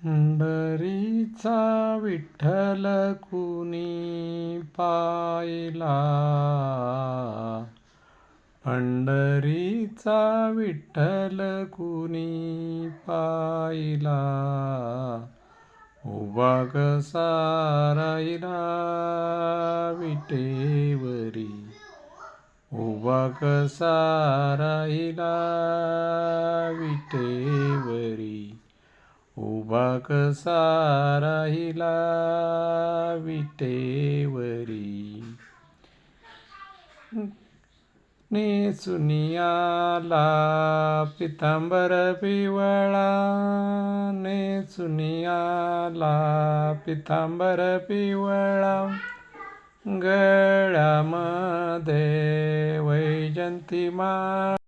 पंढरीचा विठ्ठल कुणी पाहिला, पंढरीचा विठ्ठल कुणी पाहिला, उभा कसा राहिला विटेवरी, उभा कसा राहिला विटेवरी, उभा कसा राहिला विटेवरी. नेसून आला पितांबर पिवळा, नेसून आला पितांबर पिवळा, गळ्यामध्ये वैजंती माळ,